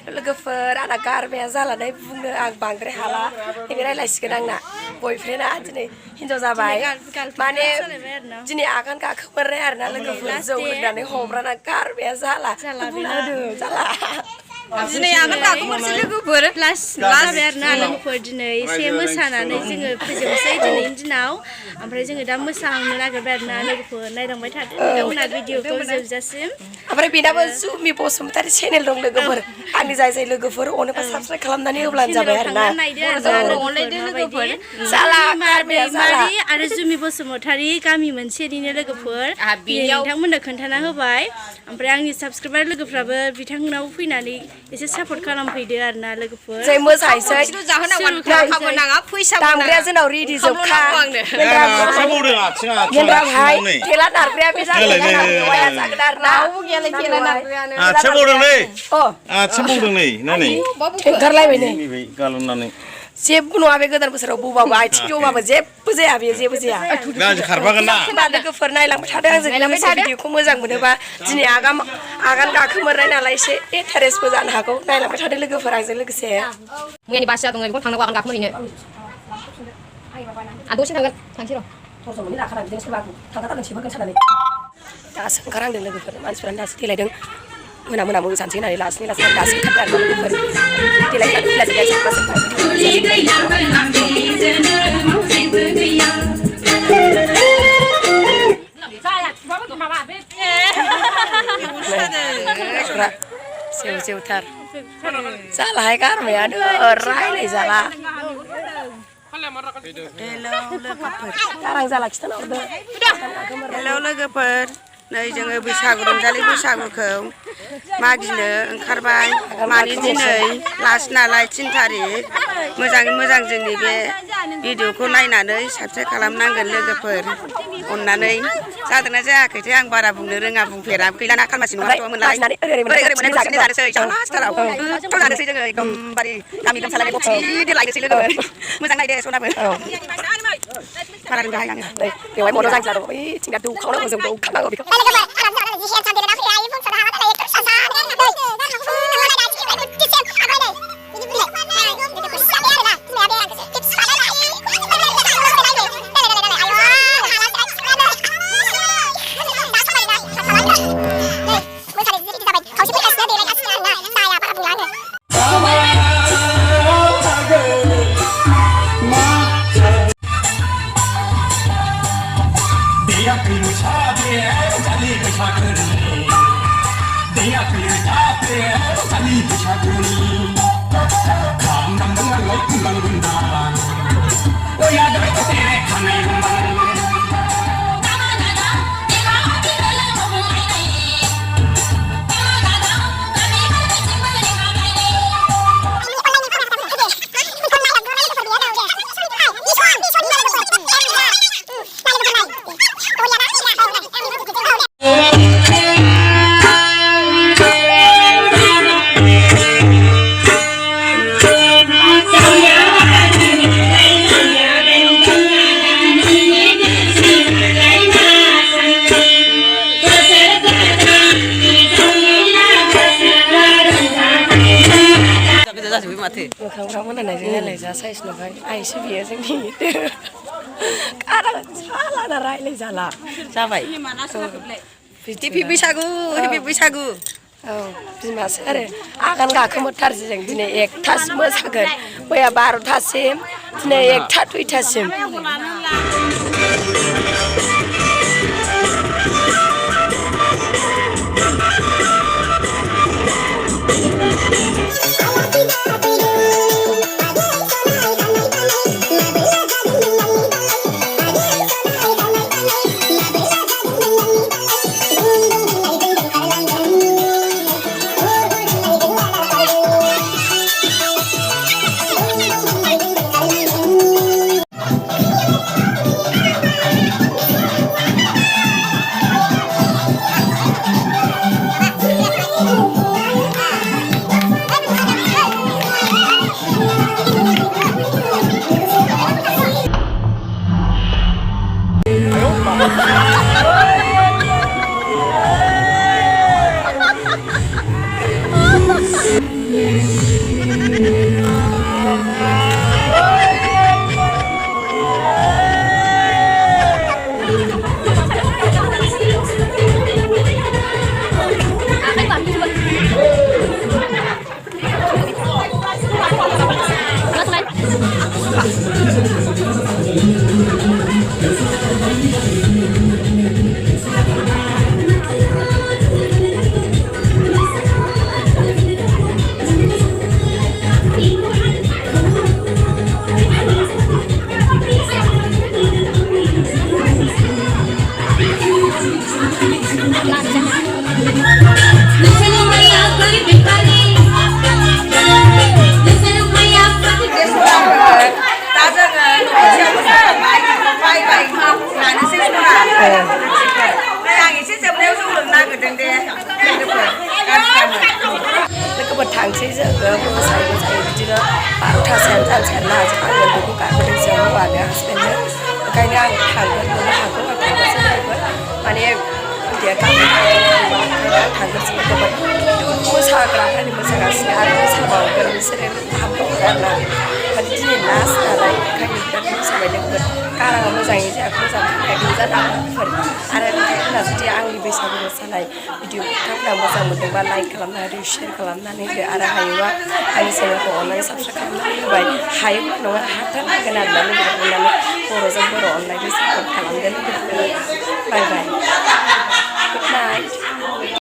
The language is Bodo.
लोगोफोर आंना गारमाया जालानै बुंनो आं बांद्राय हाला नैबे रायलायसिगोन आंना बयफ्रेन्डआ दिनै हिन्जाव जाबाय माने दिनै आगान गाखोमोरनाय आरोना लोगोफोर जौ लोंनानै हब्राना गारमाया जाला बुंना होदो जाला दिनै आगान गाखोमोरसै लोगोफोर लास्ट जाबाय आरोना लोगोफोर दिनै एसे मोसानानै जोङो फोजोबनोसै दिनैनि दिनाव ओमफ्राय जोङो दा मोसाहांनो नागिरबाय आरोना लोगोफोर नायलांबाय थादो नोंथांमोना भिडिअखौ जोबजासिम ओमफ्राय बेनाबो जुमि बसुमतारी चेनेल दं लोगोफोर आंनि जाय जाय लोगोफोर अनोबा साबसक्राइब खालामनानै होब्लानो जाबाय आरोना जाला गारमाया जाला आरो जुमि बसुमतारी गामि मोनसेनिनो लोगोफोर नोंथांमोननो खोन्थाना होबाय ओमफ्राय आंनि साबसक्राइबार लोगोफ्राबो बिथांमोनाव फैनानै एसे सापर्ट खालामफैदो आरोना लोगोफोर जै मोसाहैसै दामग्राया जोंनाव रेडि जोबखा गेन्द्रा भाइ थेला नारग्राया बे जागोन आरोना आथिं बौदों नै आथिं बौदों नै नानै ओंखारलायबाय नै गालुननानै जेबो नङा बे गोदान बोसोराव बौबाबो आथिं जौबाबो जेबो जाया बेयो जेबो जाया गाज्रि खारफागोन ना लोगोफोर नायलांबाय थादों आंजों लोगोसे भिडिअखौ मोजां मोनोबा दिनै आगान गाखोमोरनाय नालाय एसे इन्टारेस्टबो जानो हागौ नायलांबाय थादों लोगोफोर आंजों लोगोसे मैयानि बासआ दङ बेखौ थांनांगौ आगान गाखोमोरहैनो दसे थांगोन थांसै र' थरजोंनो लाखाना बिदिनो सोरबा थांखाथारगोन सेबोगोन सानानै दासो ओंखारहांदों लोगोफोर मानसिफोरानो दासो देलायदों मोना मोसानोसै होननानै लासै दासो ओंखारदों आरो लोगोफोर सेव सेवथार जालाहाय गारमायानो रायलाय जाला गारां जाला खिथाना हरदो हेलौ लोगोफोर नै जोङो बैसागु रंजालि बैसागुखौ मागिनो ओंखारबाय मानि दिनै लास्ट नालाय 3 थारिख मोजाङै मोजां जोंनि बे भिडिअखौ नायनानै साबस्क्राइब खालामनांगोन लोगोफोर अननानै जादोंना जायाखैथाय आं बारा बुंनो रोङा बुंफेरा गैलाना खालमासि नङाथ' मोनलाय ओरै मोनलाय जानोसै लास्टाराव गोथाव जानोसै जोङो एकदमबारे गामि गामसालाय बक्सि लायनोसै लोगोफोर मोजां नायदे सनाबो बारा रोंगाहाय आङो बेवहाय मनो जांख्ला दं बै थिंगा दौखावनांगौ जों दौखानांगौ बेखौ मोखांफ्रा मोनानायजों नायलाय जा साइज नुबाय आइसो बियो जोंनि सालाना रायलाय जाला जाबाय हेपि बैसागु हेपि बैसागु औ बिमासो आरो आगान गाखोमोरथारसै जों दिनै 1थासिम मोसागोन मैया 12थासिम दिनै 1था 2थासिम ओमफ्राय जोङो मोसायै बिदिनो 12थासोआनो जानोसै आरोना आङो बेखौ गारबोदों जों हौवानो हासबेन्डनो ओंखायनो आं थांगोन मोननो हागौ आं थांगासिनो जाहैबाय माने बिदिया गाबोन थांगासिनो दंमोन मोसाग्राफ्रानो मोसागासिनो आरो मोसाबावगोन बिसोरो हाबबावगोन आरोना माने दिनै लास्ट नालाय ओंखायनो बिराद मोसाबाय लोगोफोर गाराङा मोजाङै जायाखै मोजां खोनायाखै जानो हागौफोर आरो नोंथांमोना जुदि आंनि बैसागु मोसानाय भिडिअ नोंथांमोना मोजां मोनदोंबा लाइक खालामना होदो शेयार खालामनानै होदो आरो हायोबा आंनि चेनेलखौ अननानै साबसक्राइब खालामनानै होबाय हायोबा नङा हाथारनांगोन आरोना लोगोफोर अननानै बर'जों बर' अनलायदो सापर्ट खालामदो लोगोफोर बाय बाय गुड नाइट